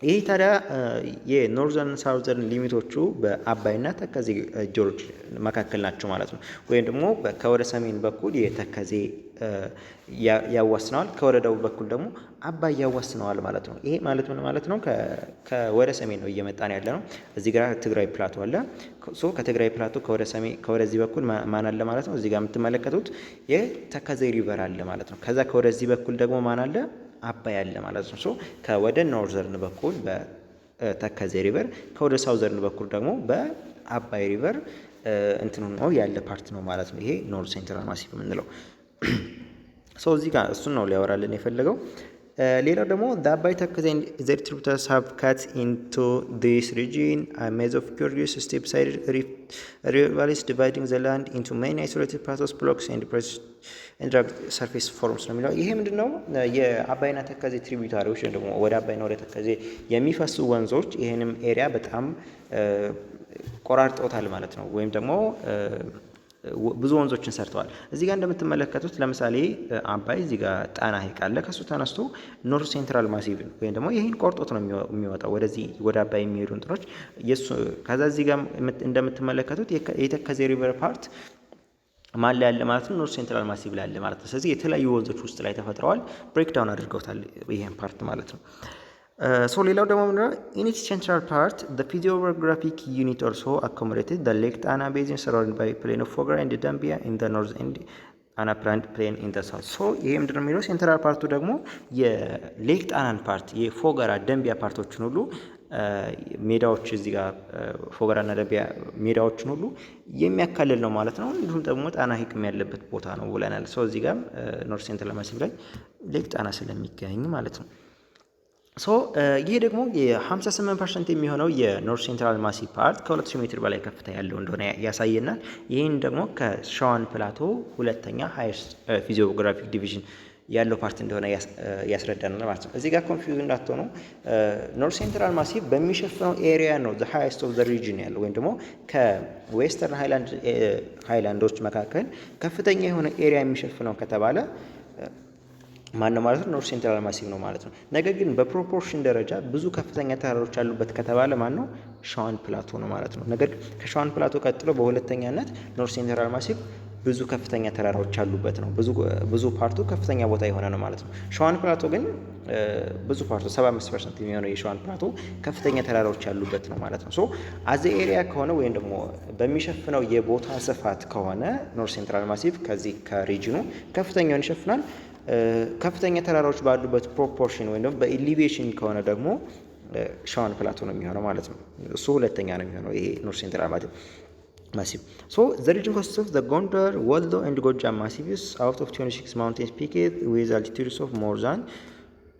ይህ ታዲያ የኖርዘርን ሳውዘርን ሊሚቶቹ በአባይና ተከዜ ጆርጅ መካከል ናቸው ማለት ነው። ወይም ደግሞ ከወደ ሰሜን በኩል የተከዜ ያዋስነዋል፣ ከወደ ደቡብ በኩል ደግሞ አባይ ያዋስነዋል ማለት ነው። ይሄ ማለት ምን ማለት ነው? ከወደ ሰሜን ነው እየመጣን ያለ ነው። እዚህ ጋር ትግራይ ፕላቶ አለ። ሶ ከትግራይ ፕላቶ ከወደ ሰሜን ከወደዚህ በኩል ማን አለ ማለት ነው? እዚህ ጋር የምትመለከቱት የተከዜ ሪቨር አለ ማለት ነው። ከዛ ከወደዚህ በኩል ደግሞ ማን አለ? አባይ አለ ማለት ነው። ሶ ከወደ ኖርዘርን በኩል በተከዜ ሪቨር ከወደ ሳውዘርን በኩል ደግሞ በአባይ ሪቨር እንትኑ ነው ያለ ፓርት ነው ማለት ነው። ይሄ ኖርዝ ሴንትራል ማሲቭ የምንለው ሶ እዚህ ጋር እሱን ነው ሊያወራልን የፈለገው። ሌላው ደግሞ አባይ ተከዜ ዘር ትሪቢዩተሪስ ሃቭ ካት ኢንቱ ዲስ ሪጅን ሜዝ ኦፍ ኪዩሪየስ ስቴፕ ሳይድ ሪቨርስ ዲቫይዲንግ ዘ ላንድ ኢንቱ ሜኒ አይሶሌትድ ፕላቶስ ብሎክስ ኤንድ ሰርፌስ ፎርምስ ነው የሚለው። ይሄ ምንድን ነው? የአባይና ተከዜ ትሪቢዩታሪዎች ወይም ደግሞ ወደ አባይና ወደ ተከዜ የሚፈሱ ወንዞች ይህንም ኤሪያ በጣም ቆራርጦታል ማለት ነው። ወይም ደግሞ ብዙ ወንዞችን ሰርተዋል። እዚህ ጋር እንደምትመለከቱት ለምሳሌ አባይ እዚህ ጋር ጣና ሐይቅ አለ። ከሱ ተነስቶ ኖርት ሴንትራል ማሲቭ ወይም ደግሞ ይህን ቆርጦት ነው የሚወጣው ወደዚህ ወደ አባይ የሚሄዱ እንትኖች ከዛ እዚህ ጋር እንደምትመለከቱት የተከዜ ሪቨር ፓርት ማን ላይ ያለ ማለት ነው? ኖርት ሴንትራል ማሲቭ ላይ ያለ ማለት ነው። ስለዚህ የተለያዩ ወንዞች ውስጥ ላይ ተፈጥረዋል፣ ብሬክዳውን አድርገውታል ይሄን ፓርት ማለት ነው። ሶ ሌላው ደግሞ ምንድነው? ኢን ኢትስ ሴንትራል ፓርት ዘ ፊዚዮግራፊክ ዩኒት ኦልሶ አኮሞዴትድ ዘ ሌክ ጣና ቤዚን ሰራውንድድ ባይ ፕሌን ኦፍ ፎገራ ኤንድ ዳምቢያ ኢን ዘ ኖርዝ ኤንድ ጣና ፕሌን ኢን ዘ ሳውዝ። ሶ ይሄ ምንድነው የሚለው? ሴንትራል ፓርቱ ደግሞ የሌክ ጣናን ፓርት የፎገራ ደምቢያ ፓርቶችን ሁሉ ሜዳዎች እዚህ ጋር ፎገራና ደምቢያ ሜዳዎችን ሁሉ የሚያካልል ነው ማለት ነው። እንዲሁም ደግሞ ጣና ሐይቅም ያለበት ቦታ ነው ብለናል። ሶ እዚህ ጋር ኖርት ሴንትራል ማሲቭ ላይ ሌክ ጣና ስለሚገኝ ማለት ነው። ሶ ይሄ ደግሞ የ58% የሚሆነው የኖርት ሴንትራል ማሲቭ ፓርት ከ2000 ሜትር በላይ ከፍታ ያለው እንደሆነ ያሳየናል። ይህን ደግሞ ከሸዋን ፕላቶ ሁለተኛ ሃይስት ፊዚዮግራፊክ ዲቪዥን ያለው ፓርት እንደሆነ ያስረዳናል ማለት ነው። እዚህ ጋር ኮንፊውዝ እንዳትሆኑ ኖርት ሴንትራል ማሲቭ በሚሸፍነው ኤሪያ ነው ዘ ሃይስት ኦፍ ዘ ሪጅን ያለው ወይም ደግሞ ከዌስተርን ሃይላንዶች መካከል ከፍተኛ የሆነ ኤሪያ የሚሸፍነው ከተባለ ማን ነው ማለት ነው? ኖርት ሴንትራል ማሲቭ ነው ማለት ነው። ነገር ግን በፕሮፖርሽን ደረጃ ብዙ ከፍተኛ ተራሮች ያሉበት ከተባለ ማን ነው? ሸዋን ፕላቶ ነው ማለት ነው። ነገር ግን ከሸዋን ፕላቶ ቀጥሎ በሁለተኛነት ኖርት ሴንትራል ማሲቭ ብዙ ከፍተኛ ተራራዎች ያሉበት ነው። ብዙ ፓርቱ ከፍተኛ ቦታ የሆነ ነው ማለት ነው። ሸዋን ፕላቶ ግን ብዙ ፓርቱ 75% የሚሆነው የሸዋን ፕላቶ ከፍተኛ ተራራዎች ያሉበት ነው ማለት ነው። ሶ አዘ ኤሪያ ከሆነ ወይም ደግሞ በሚሸፍነው የቦታ ስፋት ከሆነ ኖርት ሴንትራል ማሲቭ ከዚህ ከሪጅኑ ከፍተኛውን ይሸፍናል። ከፍተኛ ተራራዎች ባሉበት ፕሮፖርሽን ወይም ደግሞ በኢሊቬሽን ከሆነ ደግሞ ሸዋን ፕላቶ ነው የሚሆነው ማለት ነው። እሱ ሁለተኛ ነው የሚሆነው ይሄ ኖርት ሴንትራል ማሲቭ። ሶ ዘ ሪጅን ኮንሲስት ኦፍ ዘ ጎንደር፣ ወልዶ ኤንድ ጎጃም ማሲቭስ አውት ኦፍ 26 ማውንቴንስ ፒክድ ዊዝ አልቲቱድስ ኦፍ ሞር ዛን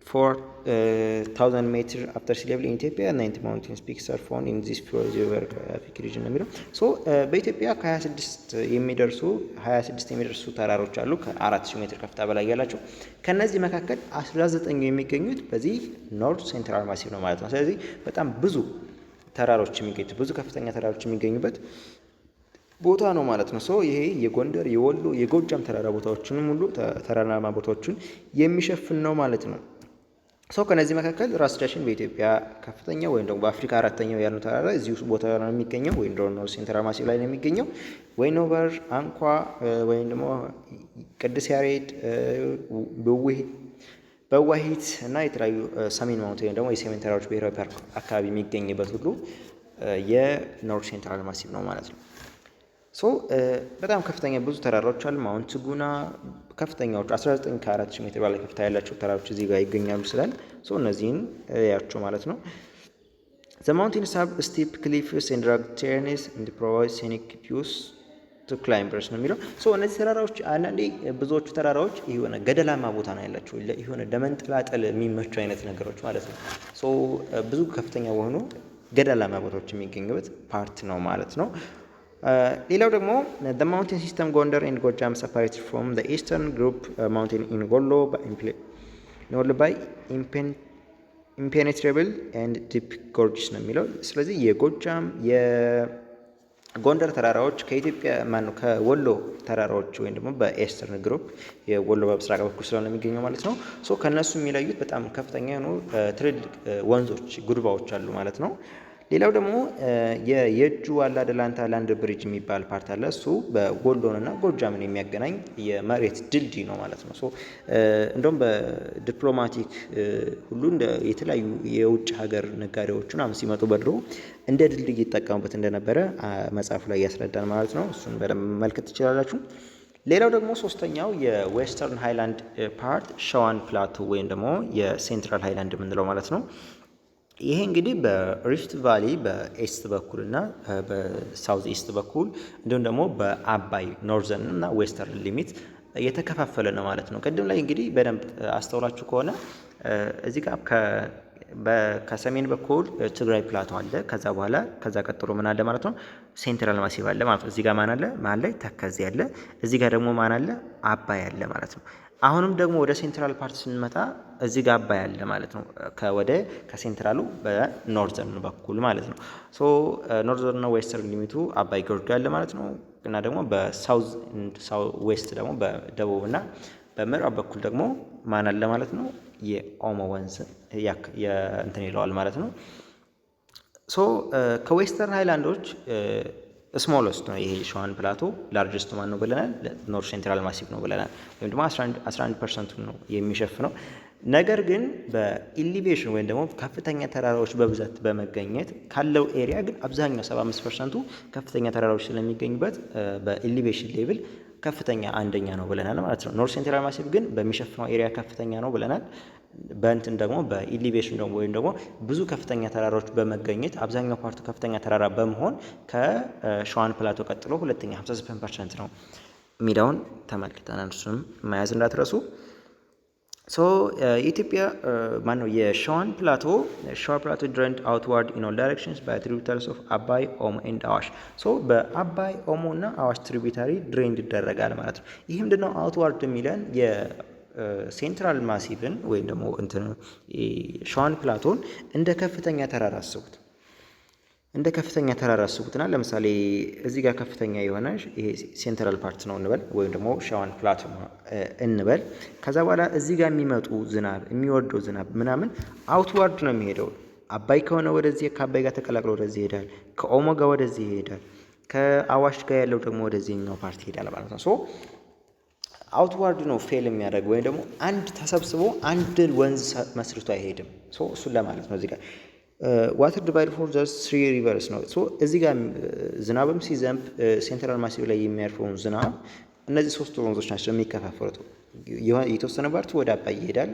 4000 ሜትር አፍተር ሲ ሌቭል ኢን ኢትዮጵያ 90 ማውንቴንስ ፒክስ አር ፋውንድ ኢን ዚስ ፊዚዮግራፊክ ሪጅን ነው የሚለው። ሶ በኢትዮጵያ ከ26 የሚደርሱ ተራሮች አሉ ከ4000 ሜትር ከፍታ በላይ ያላቸው። ከነዚህ መካከል 19 የሚገኙት በዚህ ኖርት ሴንትራል ማሲቭ ነው ማለት ነው። ስለዚህ በጣም ብዙ ተራሮች የሚገኙት ብዙ ከፍተኛ ተራሮች የሚገኙበት ቦታ ነው ማለት ነው። ሶ ይሄ የጎንደር፣ የወሎ፣ የጎጃም ተራራ ቦታዎችንም ሁሉ ተራራማ ቦታዎችን የሚሸፍን ነው ማለት ነው። ሶ ከነዚህ መካከል ራስ ዳሽን በኢትዮጵያ ከፍተኛ ወይም ደግሞ በአፍሪካ አራተኛው ያለው ተራራ እዚሁ ቦታ ነው የሚገኘው ወይም ደግሞ ኖርት ሴንትራል ማሲቭ ላይ ነው የሚገኘው። ወይኖበር፣ አንኳ ወይም ደግሞ ቅዱስ ያሬድ፣ በዋሂት እና የተለያዩ ሰሜን ማውንቴን ወይም ደግሞ የሰሜን ተራሮች ብሔራዊ ፓርክ አካባቢ የሚገኝበት ሁሉ የኖርዝ ሴንትራል ማሲቭ ነው ማለት ነው። በጣም ከፍተኛ ብዙ ተራራዎች አሉ። ማውንት ጉና ከፍተኛዎቹ 19 ከ4000 ሜትር በላይ ከፍታ ያላቸው ተራራዎች እዚህ ጋር ይገኛሉ ስላል እነዚህን ያቸው ማለት ነው። The mountains have steep cliffs and rugged terrains and provide scenic views to climbers ነው የሚለው። እነዚህ ተራራዎች አንዳንዴ ብዙዎቹ ተራራዎች የሆነ ገደላማ ቦታ ነው ያላቸው፣ የሆነ ለመንጠላጠል የሚመቹ አይነት ነገሮች ማለት ነው። ብዙ ከፍተኛ የሆኑ ገደላማ ቦታዎች የሚገኙበት ፓርት ነው ማለት ነው። ሌላው ደግሞ the mountain system ጎንደር and ጎጃም separated from the eastern group mountain in ወሎ by impenetrable and deep gorges ነው የሚለው። ስለዚህ የጎጃም የጎንደር ተራራዎች ከኢትዮጵያ ከወሎ ተራራዎች ወይም ደግሞ በኤስተርን ግሩፕ የወሎ በምስራቅ በኩል ስለሆነ የሚገኘው ማለት ነው። ከነሱ የሚለዩት በጣም ከፍተኛ የሆኑ ትልልቅ ወንዞች ጉድባዎች አሉ ማለት ነው። ሌላው ደግሞ የየጁ ዋላ ደላንታ ላንድ ብሪጅ የሚባል ፓርት አለ። እሱ በወሎንና ጎጃምን የሚያገናኝ የመሬት ድልድይ ነው ማለት ነው። እንደውም በዲፕሎማቲክ ሁሉ የተለያዩ የውጭ ሀገር ነጋዴዎች ምናምን ሲመጡ በድሮ እንደ ድልድይ ይጠቀሙበት እንደነበረ መጽሐፉ ላይ ያስረዳል ማለት ነው። እሱን በደንብ መመልከት ትችላላችሁ። ሌላው ደግሞ ሶስተኛው የዌስተርን ሃይላንድ ፓርት ሸዋን ፕላቶ ወይም ደግሞ የሴንትራል ሃይላንድ የምንለው ማለት ነው። ይሄ እንግዲህ በሪፍት ቫሊ በኤስት በኩል እና በሳውዝ ኢስት በኩል እንዲሁም ደግሞ በአባይ ኖርዘርን እና ዌስተርን ሊሚት የተከፋፈለ ነው ማለት ነው። ቅድም ላይ እንግዲህ በደንብ አስተውላችሁ ከሆነ እዚህ ጋር ከሰሜን በኩል ትግራይ ፕላቶ አለ። ከዛ ቀጥሎ ምን አለ ማለት ነው? ሴንትራል ማሲቭ አለ ማለት ነው። እዚህ ጋር ማን አለ? ማን ላይ ተከዜ አለ። እዚህ ጋር ደግሞ ማን አለ? አባይ አለ ማለት ነው። አሁንም ደግሞ ወደ ሴንትራል ፓርት ስንመጣ እዚህ ጋር አባይ አለ ማለት ነው። ከሴንትራሉ በኖርዘርን በኩል ማለት ነው። ኖርዘርን እና ዌስተርን ሊሚቱ አባይ ጎርዶ ያለ ማለት ነው። እና ደግሞ በሳውዝ ዌስት ደግሞ በደቡብ እና በምዕራብ በኩል ደግሞ ማን አለ ማለት ነው? የኦሞ ወንዝ እንትን ይለዋል ማለት ነው። ከዌስተርን ሃይላንዶች ስሞለስት ነው ይሄ ሸዋን ፕላቶ። ላርጀስቱ ማን ነው ብለናል? ኖርዝ ሴንትራል ማሲቭ ነው ብለናል። ወይም ደግሞ 11% ነው የሚሸፍነው። ነገር ግን በኢሊቬሽን ወይም ደግሞ ከፍተኛ ተራራዎች በብዛት በመገኘት ካለው ኤሪያ ግን አብዛኛው 75%ቱ ከፍተኛ ተራራዎች ስለሚገኙበት በኢሊቬሽን ሌቭል ከፍተኛ አንደኛ ነው ብለናል ማለት ነው። ኖርዝ ሴንትራል ማሲቭ ግን በሚሸፍነው ኤሪያ ከፍተኛ ነው ብለናል። በእንትን ደግሞ በኢሊቬሽን ደግሞ ወይም ደግሞ ብዙ ከፍተኛ ተራራዎች በመገኘት አብዛኛው ፓርቱ ከፍተኛ ተራራ በመሆን ከሸዋን ፕላቶ ቀጥሎ ሁለተኛ 58% ነው የሚለውን ተመልክተናል። እሱንም መያዝ እንዳትረሱ። የኢትዮጵያ ማነው የሸዋን ፕላቶ ድሬንድ አውትዋርድ ኢን ኦል ዳይሬክሽንስ ባይ ትሪቢዩታሪስ ኦፍ አባይ ኦሞ ኤንድ አዋሽ። በአባይ ኦሞ እና አዋሽ ትሪቢዩታሪ ድሬንድ ይደረጋል ማለት ነው። ይህ ምንድነው አውትዋርድ የሚለን ሴንትራል ማሲቭን ወይም ደግሞ ሸዋን ፕላቶን እንደ ከፍተኛ ተራራ አስቡት። አስቡትና ለምሳሌ እዚህ ጋር ከፍተኛ የሆነ ይሄ ሴንትራል ፓርት ነው እንበል፣ ወይም ደግሞ ሸዋን ፕላቶ እንበል። ከዛ በኋላ እዚህ ጋር የሚወርደው ዝናብ ምናምን አውትዋርድ ነው የሚሄደው። አባይ ከሆነ ወደዚህ ከአባይ ጋር ተቀላቅሎ ወደዚህ ይሄዳል። ከኦሞ ጋር ወደዚህ ይሄዳል። ከአዋሽ ጋር ያለው ደግሞ ወደዚህኛው ፓርት ይሄዳል ማለት ነው። አውትዋርድ ነው ፌል የሚያደርግ ወይም ደግሞ አንድ ተሰብስቦ አንድ ወንዝ መስርቶ አይሄድም። እሱን ለማለት ነው። እዚህ ጋር ዋተር ዲቫይድ ፎር ዘ ስሪ ሪቨርስ ነው። እዚህ ጋር ዝናብም ሲዘንብ ሴንትራል ማሲቭ ላይ የሚያርፈውን ዝናብ እነዚህ ሶስቱ ወንዞች ናቸው የሚከፋፈሉት። የተወሰነ ፓርቱ ወደ አባይ ይሄዳል፣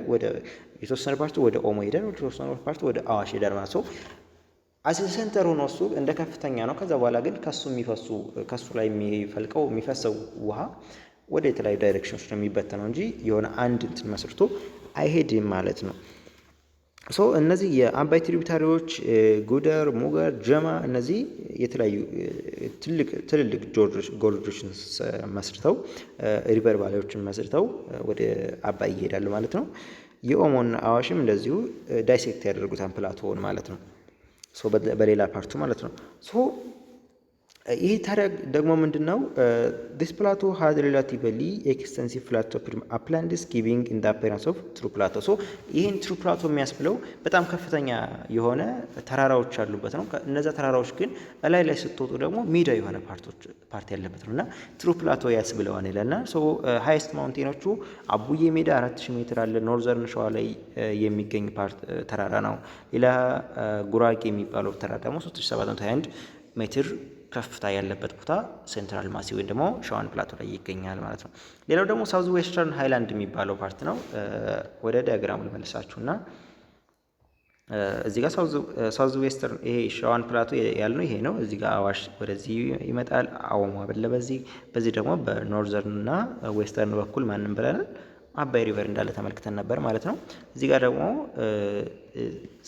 የተወሰነ ፓርቱ ወደ ኦሞ ይሄዳል፣ የተወሰነ ፓርቱ ወደ አዋሽ ይሄዳል ማለት ነው። አስ ሴንተር ሆኖ እሱ እንደ ከፍተኛ ነው። ከዛ በኋላ ግን ከሱ ላይ የሚፈሰው ውሃ ወደ የተለያዩ ዳይሬክሽኖች ነው የሚበተነው እንጂ የሆነ አንድ እንትን መስርቶ አይሄድም ማለት ነው። እነዚህ የአባይ ትሪቢዩታሪዎች ጉደር፣ ሙገር፣ ጀማ እነዚህ የተለያዩ ትልልቅ ጎርጆችን መስርተው ሪቨር ቫሊዎችን መስርተው ወደ አባይ ይሄዳሉ ማለት ነው። የኦሞና አዋሽም እንደዚሁ ዳይሴክት ያደርጉታል ፕላቶውን ማለት ነው። በሌላ ፓርቱ ማለት ነው። ይህ ታዲያ ደግሞ ምንድን ነው? ዲስ ፕላቶ ሃዝ ሪላቲቭሊ ኤክስተንሲቭ ፍላት ቶፕድ አፕላንድስ ጊቪንግ ኢን ዘ አፒራንስ ኦፍ ትሩ ፕላቶ። ሶ ይህን ትሩ ፕላቶ የሚያስብለው በጣም ከፍተኛ የሆነ ተራራዎች ያሉበት ነው። እነዛ ተራራዎች ግን እላይ ላይ ስትወጡ ደግሞ ሜዳ የሆነ ፓርት ያለበት ነው እና ትሩ ፕላቶ ያስብለዋል ይላልና። ሶ ሃይስት ማውንቴኖቹ አቡዬ ሜዳ 4000 ሜትር አለ። ኖርዘርን ሸዋ ላይ የሚገኝ ተራራ ነው። ሌላ ጉራጌ የሚባለው ተራራ ደግሞ 3721 ሜትር ከፍታ ያለበት ቦታ ሴንትራል ማሲ ወይም ደግሞ ሸዋን ፕላቶ ላይ ይገኛል ማለት ነው። ሌላው ደግሞ ሳውዝ ዌስተርን ሃይላንድ የሚባለው ፓርት ነው። ወደ ዲያግራሙ ልመልሳችሁና እዚህ ጋር ሳውዝ ዌስተርን ይሄ ሸዋን ፕላቶ ያልነው ይሄ ነው። እዚህ ጋር አዋሽ ወደዚህ ይመጣል። አወሞ አበለ በዚህ ደግሞ በኖርዘርን እና ዌስተርን በኩል ማንም ብለናል አባይ ሪቨር እንዳለ ተመልክተን ነበር ማለት ነው። እዚህ ጋር ደግሞ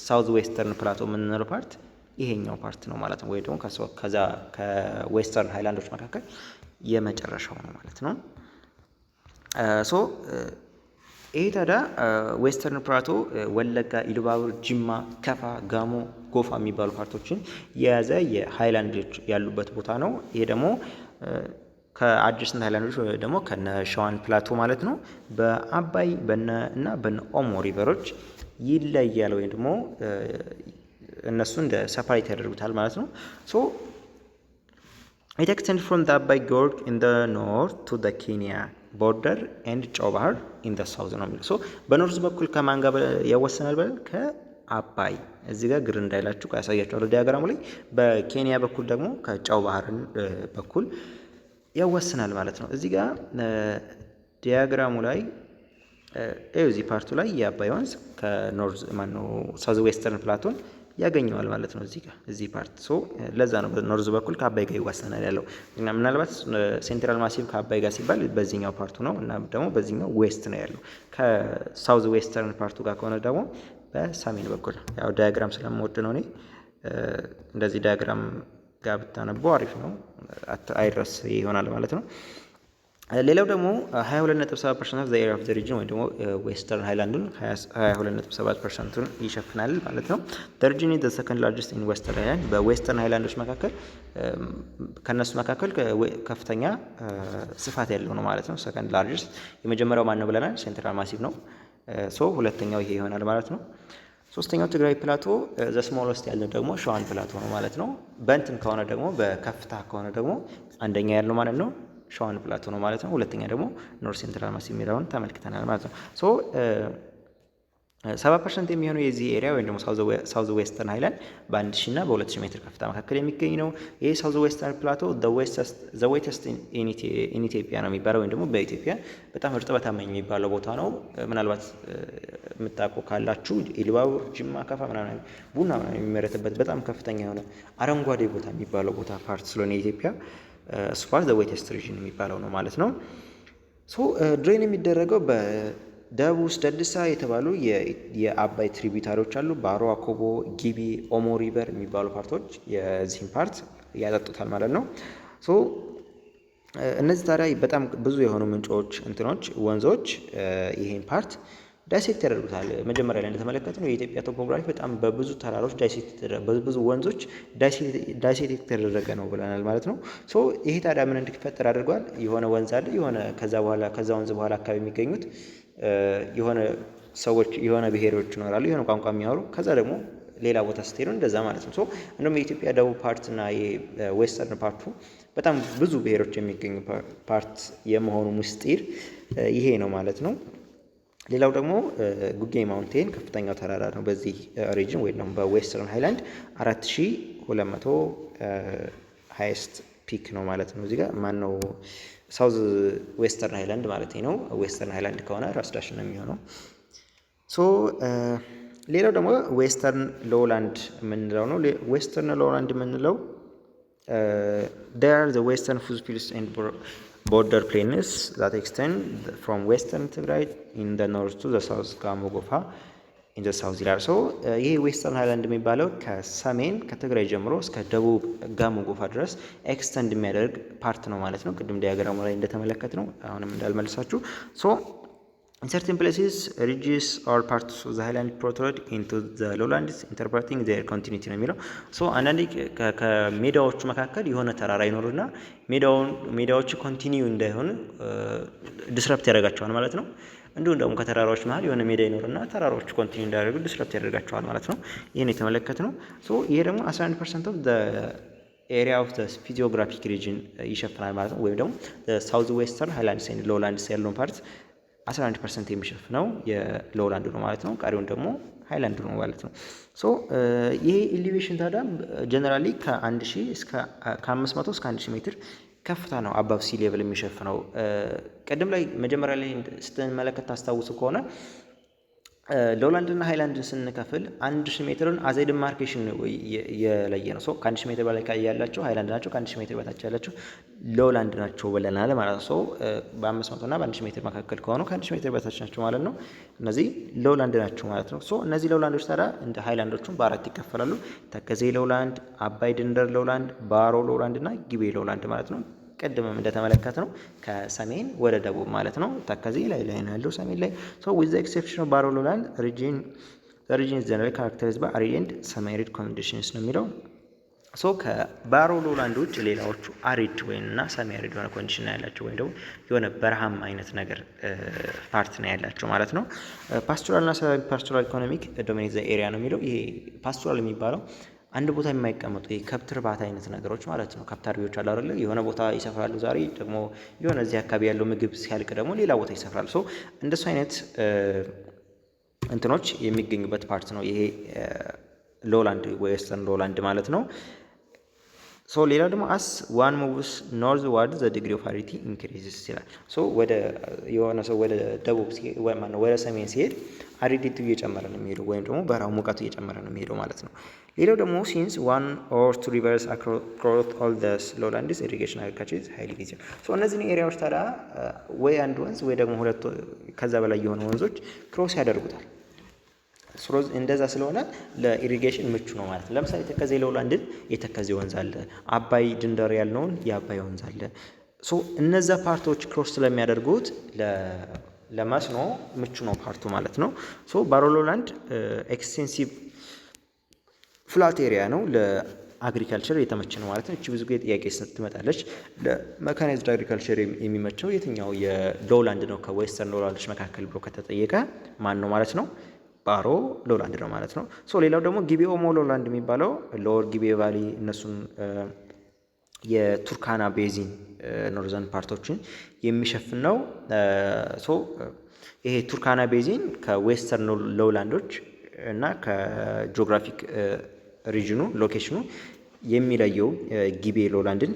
ሳውዝ ዌስተርን ፕላቶ የምንለው ፓርት ይሄኛው ፓርት ነው ማለት ነው። ወይ ደግሞ ከዛ ከዌስተርን ሃይላንዶች መካከል የመጨረሻው ነው ማለት ነው። ሶ ይሄ ታዲያ ዌስተርን ፕላቶ ወለጋ፣ ኢሉባቡር፣ ጅማ፣ ከፋ፣ ጋሞ፣ ጎፋ የሚባሉ ፓርቶችን የያዘ የሃይላንዶች ያሉበት ቦታ ነው። ይሄ ደግሞ ከአድጀሰንት ሃይላንዶች ደግሞ ከነ ሸዋን ፕላቶ ማለት ነው በአባይ እና በነ ኦሞ ሪቨሮች ይለያል ወይም ደግሞ እነሱ እንደ ሰፓሬት ያደርጉታል ማለት ነው። ሶ ኢት ኤክስቴንድ ፍሮም ዘ አባይ ጎርጅ ኢን ዘ ኖርት ቱ ዘ ኬንያ ቦርደር ኤንድ ጨው ባህር ኢን ዘ ሳውዝ ነው የሚለው። ሶ በኖርዝ በኩል ከማን ጋር ያወሰናል ብለን ከአባይ እዚህ ጋር ግር እንዳይላችሁ ያሳያችኋለሁ ዲያግራሙ ላይ። በኬንያ በኩል ደግሞ ከጨው ባህርን በኩል ያወስናል ማለት ነው። እዚህ ጋር ዲያግራሙ ላይ እዚህ ፓርቱ ላይ የአባይ ወንዝ ከኖርዝ ማነው ሳውዝ ዌስተርን ፕላቶን ያገኘዋል ማለት ነው። እዚህ ጋር እዚህ ፓርት ሶ ለዛ ነው በኖርዝ በኩል ከአባይ ጋር ይዋሰናል ያለው። እና ምናልባት ሴንትራል ማሲቭ ከአባይ ጋር ሲባል በዚህኛው ፓርቱ ነው እና ደግሞ በዚህኛው ዌስት ነው ያለው። ከሳውዝ ዌስተርን ፓርቱ ጋር ከሆነ ደግሞ በሰሜን በኩል ያው ዳያግራም ስለምወድ ነው እኔ እንደዚህ ዳያግራም ጋር ብታነበው አሪፍ ነው፣ አይረስ ይሆናል ማለት ነው። ሌላው ደግሞ 22.7% ኦፍ ዘ ኤሪያ ኦፍ ዘ ሪጅን ወይ ደግሞ ዌስተርን ሃይላንዱን 22.7%ን ይሸፍናል ማለት ነው። ዘ ሪጅን ኢዝ ዘ ሰከንድ ላርጀስት ኢን ዌስተርን ሃይላንድ። በዌስተርን ሃይላንዶች መካከል ከነሱ መካከል ከፍተኛ ስፋት ያለው ነው ማለት ነው። ሰከንድ ላርጀስት የመጀመሪያው ማን ነው ብለናል? ሴንትራል ማሲቭ ነው። ሶ ሁለተኛው ይሄ ይሆናል ማለት ነው። ሶስተኛው ትግራይ ፕላቶ ዘ ስሞለስት ያለው ደግሞ ሸዋን ፕላቶ ነው ማለት ነው። በእንትን ከሆነ ደግሞ በከፍታ ከሆነ ደግሞ አንደኛ ያለው ማለት ነው ሸዋን ፕላቶ ነው ማለት ነው። ሁለተኛ ደግሞ ኖርዝ ሴንትራል ማሲቭ የሚለውን ተመልክተናል ማለት ነው። ሶ 70% የሚሆነው የዚህ ኤሪያ ወይም ደግሞ ሳውዝ ዌስተርን ሃይላንድ በ1000 እና በ2000 ሜትር ከፍታ መካከል የሚገኝ ነው። ይህ ሳውዝ ዌስተርን ፕላቶ ዘ ዌተስት ኢን ኢትዮጵያ ነው የሚባለው ወይም ደግሞ በኢትዮጵያ በጣም እርጥበታማ የሚባለው ቦታ ነው። ምናልባት የምታውቁ ካላችሁ ኢሉባቡር፣ ጅማ፣ ከፋ ምናምን ቡና ምናምን የሚመረትበት በጣም ከፍተኛ የሆነ አረንጓዴ ቦታ የሚባለው ቦታ ፓርት ስለሆነ የኢትዮጵያ እሱ ፓርት ዘ ዌተስት ሪጅን የሚባለው ነው ማለት ነው። ሶ ድሬን የሚደረገው በደቡብ ውስጥ ደድሳ የተባሉ የአባይ ትሪቢዩታሪዎች አሉ። ባሮ፣ አኮቦ፣ ጊቢ፣ ኦሞ ሪቨር የሚባሉ ፓርቶች የዚህም ፓርት ያጠጡታል ማለት ነው። ሶ እነዚህ ታዲያ በጣም ብዙ የሆኑ ምንጮች ወንዞች ይሄን ፓርት ዳይሴክት ያደርጉታል። መጀመሪያ ላይ እንደተመለከትነው የኢትዮጵያ ቶፖግራፊ በጣም በብዙ ተራሮች በብዙ ወንዞች ዳይሴክት የተደረገ ነው ብለናል ማለት ነው። ሶ ይሄ ታዲያ ምን እንዲፈጠር አድርጓል? የሆነ ወንዝ አለ። ከዛ ወንዝ በኋላ አካባቢ የሚገኙት የሆነ ሰዎች የሆነ ብሔሮች ይኖራሉ፣ የሆነ ቋንቋ የሚያወሩ። ከዛ ደግሞ ሌላ ቦታ ስትሄዱ እንደዛ ማለት ነው። ሶ እንደውም የኢትዮጵያ ደቡብ ፓርት እና የዌስተርን ፓርቱ በጣም ብዙ ብሔሮች የሚገኙ ፓርት የመሆኑ ምስጢር ይሄ ነው ማለት ነው። ሌላው ደግሞ ጉጌ ማውንቴን ከፍተኛው ተራራ ነው በዚህ ሪጅን ወይ ደግሞ በዌስተርን ሃይላንድ 4200 ሃይስት ፒክ ነው ማለት ነው። እዚህ ጋር ማን ነው ሳውዝ ዌስተርን ሃይላንድ ማለት ነው። ዌስተርን ሃይላንድ ከሆነ ራስ ዳሽን ነው የሚሆነው። ሶ ሌላው ደግሞ ዌስተርን ሎውላንድ የምንለው ነው። ዌስተርን ሎውላንድ የምንለው there the western Foothills and border plains that extend from western Tigray in the north to the south ጋሞ ጎፋ in the south ይላል። ሶ ይሄ ዌስተርን ሃይላንድ የሚባለው ከሰሜን ከትግራይ ጀምሮ እስከ ደቡብ ጋሞ ጎፋ ድረስ ኤክስተንድ የሚያደርግ ፓርት ነው ማለት ነው። ቅድም ዲያግራሙ ላይ እንደተመለከት ነው። አሁንም እንዳልመልሳችሁ ሶ In certain places, ridges or parts of the highland protrude into the lowlands, interpreting their continuity ነው የሚለው። ሶ አንዳንዴ ከሜዳዎቹ መካከል የሆነ ተራራ ይኖርና ሜዳዎቹ ኮንቲኒዩ እንዳይሆን ዲስረፕት ያደርጋቸዋል ማለት ነው። እንዲሁም ደግሞ ከተራራዎች መሀል የሆነ ሜዳ ይኖርና ተራራዎቹ ኮንቲኒዩ እንዳያደርጉ ዲስረፕት ያደርጋቸዋል ማለት ነው። ይህን የተመለከት ነው። ሶ ይሄ ደግሞ 11% ኦፍ ኤሪያ ኦፍ ፊዚዮግራፊክ ሪጅን ይሸፍናል ማለት ነው። ወይም ደግሞ ሳውዝ ዌስተርን ሃይላንድስ ኤንድ ሎውላንድስ ያለውን ፓርት 11% የሚሸፍነው የሎውላንድ ነው ማለት ነው። ቀሪውን ደግሞ ሃይላንድ ነው ማለት ነው። ሶ ይሄ ኤሊቬሽን ታዲያ ጀነራሊ ከ500 እስከ 1000 ሜትር ከፍታ ነው አባብ ሲ ሌቭል የሚሸፍነው። ቀደም ላይ መጀመሪያ ላይ ስትመለከት ታስታውሱ ከሆነ ሎውላንድ እና ሃይላንድን ስንከፍል 1000 ሜትርን አዘይ ዲማርኬሽን የለየ ነው። ሶ ከ1000 ሜትር በላይ ያላቸው ሃይላንድ ናቸው፣ ከ1000 ሜትር በታች ያላቸው ሎውላንድ ናቸው ብለናል ማለት ነው። ሶ በ500 እና በ1000 ሜትር መካከል ከሆኑ ከ1000 ሜትር በታች ናቸው ማለት ነው። እነዚህ ሎውላንድ ናቸው ማለት ነው። ሶ እነዚህ ሎውላንዶች ታዲያ እንደ ሃይላንዶቹም በአራት ይከፈላሉ። ተከዜ ሎውላንድ፣ አባይ ድንበር ሎውላንድ፣ ባሮ ሎውላንድ እና ጊቤ ሎውላንድ ማለት ነው። ቀድመም እንደተመለከት ነው ከሰሜን ወደ ደቡብ ማለት ነው። ተከዜ ላይ ነው ያለው ሰሜን ላይ። ሶ ዊዝ ዘ ኤክሴፕሽን ኦፍ ባሮ ሎውላንድ ሪጅን ኢዝ ጀነራሊ ካራክተራይዝድ ባይ አሪድ ኤንድ ሰሚ አሪድ ኮንዲሽንስ ነው የሚለው። ሶ ከባሮ ሎውላንድ ውጭ ሌላዎቹ አሪድ ወይምና ሰሚ አሪድ የሆነ ኮንዲሽን ነው ያላቸው፣ ወይም ደግሞ የሆነ በረሃም አይነት ነገር ፓርት ነው ያላቸው ማለት ነው። ፓስቶራል እና ሰብ ፓስቶራል ኢኮኖሚክ ዶሚኔት ዘ ኤሪያ ነው የሚለው። ይሄ ፓስቶራል የሚባለው አንድ ቦታ የማይቀመጡ የከብት እርባታ አይነት ነገሮች ማለት ነው። ከብት አርቢዎች አሉ አይደል? የሆነ ቦታ ይሰፍራሉ፣ ዛሬ ደግሞ የሆነ እዚህ አካባቢ ያለው ምግብ ሲያልቅ ደግሞ ሌላ ቦታ ይሰፍራሉ። ሶ እንደሱ አይነት እንትኖች የሚገኙበት ፓርት ነው ይሄ ሎውላንድ ዌስተርን ሎውላንድ ማለት ነው። ሶ ሌላው ደግሞ አስ ዋን ሙቭስ ኖርዝ ዋርድ ዘ ዲግሪ ኦፍ አሪዲቲ ኢንክሪዝስ ይላል። ሶ ወደ የሆነ ሰው ወደ ደቡብ ሲሄድ ወደ ሰሜን ሲሄድ አሪዲቲው እየጨመረ ነው የሚሄደው፣ ወይም ደግሞ በረሃው ሙቀቱ እየጨመረ ነው የሚሄደው ማለት ነው። ሌላው ደግሞ ሲንስ ዋን ኦር ቱ ሪቨርስ አክሮስ ኦል ዘ ሎውላንድስ ኢሪጌሽን አግሪካልቸር ኢዝ ሃይሊ ቪዚብል። ሶ እነዚህን ኤሪያዎች ታዲያ ወይ አንድ ወንዝ ወይ ደግሞ ሁለት ከዛ በላይ የሆኑ ወንዞች ክሮስ ያደርጉታል። እንደዛ ስለሆነ ለኢሪጌሽን ምቹ ነው ማለት ነው። ለምሳሌ ተከዜ ሎውላንድን የተከዜ ወንዝ አለ፣ አባይ ድንበር ያልነውን የአባይ ወንዝ አለ። ሶ እነዛ ፓርቶች ክሮስ ስለሚያደርጉት ለመስኖ ምቹ ነው ፓርቱ ማለት ነው። ሶ ባሮ ሎውላንድ ኤክስቴንሲቭ ፍላት ኤሪያ ነው፣ ለአግሪካልቸር የተመቸ ነው ማለት ነው። እቺ ብዙ ጊዜ ጥያቄ ትመጣለች። ለሜካናይዝድ አግሪካልቸር የሚመቸው የትኛው የሎውላንድ ነው ከዌስተርን ሎውላንዶች መካከል ብሎ ከተጠየቀ ማን ነው ማለት ነው? ባሮ ሎውላንድ ነው ማለት ነው። ሶ ሌላው ደግሞ ጊቤ ኦሞ ሎውላንድ የሚባለው ሎወር ጊቤ ቫሊ እነሱን የቱርካና ቤዚን ኖርዘርን ፓርቶችን የሚሸፍን ነው። ሶ ይሄ ቱርካና ቤዚን ከዌስተርን ሎውላንዶች እና ከጂኦግራፊክ ሪጅኑ ሎኬሽኑ የሚለየው ጊቤ ሎውላንድን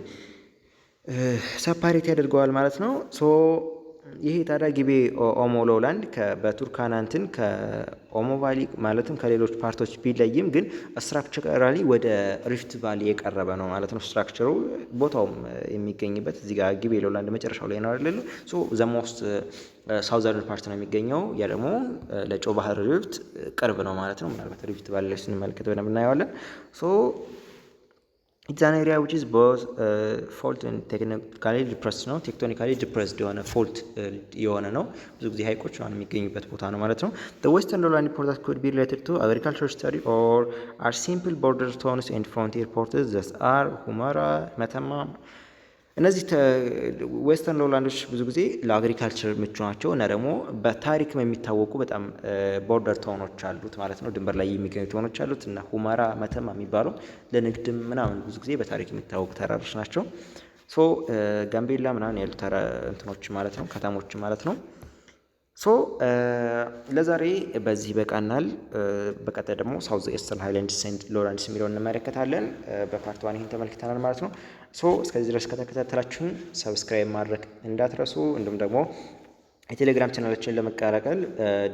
ሰፓሬት ያደርገዋል ማለት ነው። ሶ ይሄ ታዲያ ጊቤ ኦሞ ሎውላንድ በቱርካና እንትን ከኦሞ ቫሊ ማለትም ከሌሎች ፓርቶች ቢለይም ግን ስትራክቸራሊ ወደ ሪፍት ቫሊ የቀረበ ነው ማለት ነው። ስትራክቸሩ ቦታውም የሚገኝበት እዚህ ጋር ጊቤ ሎውላንድ መጨረሻው ላይ ነው አይደል? ሶ ዘ ሞስት ሳውዘርን ፓርት ነው የሚገኘው። ያ ደግሞ ለጨው ባህር ሪፍት ቅርብ ነው ማለት ነው። ምናልባት ሪፍት ቫሊ ላይ ስንመለከት በደንብ እናየዋለን። ሶ ኢትስ አን ኤሪያ ዊች ኢዝ ቦዝ ፎልት ኤንድ ቴክቶኒካሊ ዲፕረስድ ነው። ቴክቶኒካሊ ዲፕረስድ የሆነ ፎልት የሆነ ነው። ብዙ ጊዜ ሀይቆች የሚገኙበት ቦታ ነው ማለት ነው። The western lowland ports could be related to agricultural study or are simple border towns and frontier ports that are ሁመራ፣ መተማ። እነዚህ ዌስተርን ሎውላንዶች ብዙ ጊዜ ለአግሪካልቸር ምቹ ናቸው እና ደግሞ በታሪክም የሚታወቁ በጣም ቦርደር ታውኖች አሉት ማለት ነው። ድንበር ላይ የሚገኙ ታውኖች አሉት እና ሁመራ፣ መተማ የሚባሉ ለንግድም ምናምን ብዙ ጊዜ በታሪክ የሚታወቁ ተራሮች ናቸው። ሶ ጋምቤላ ምናምን ያሉ እንትኖች ማለት ነው፣ ከተሞች ማለት ነው። ሶ ለዛሬ በዚህ በቃናል። በቀጣይ ደግሞ ሳውዝ ኤስተርን ሃይላንድስ ኤንድ ሎውላንድስ የሚለውን እንመለከታለን። በፓርት ዋን ይህን ተመልክተናል ማለት ነው። ሶ እስከዚህ ድረስ ከተከታተላችሁን ሰብስክራይብ ማድረግ እንዳትረሱ። እንዲሁም ደግሞ የቴሌግራም ቻናላችንን ለመቀላቀል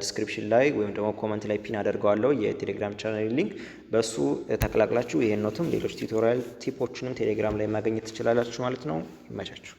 ዲስክሪፕሽን ላይ ወይም ደግሞ ኮመንት ላይ ፒን አደርገዋለሁ የቴሌግራም ቻናል ሊንክ። በሱ ተቀላቅላችሁ ይሄን ኖትም ሌሎች ቱቶሪያል ቲፖችንም ቴሌግራም ላይ ማግኘት ትችላላችሁ ማለት ነው። ይመቻችሁ።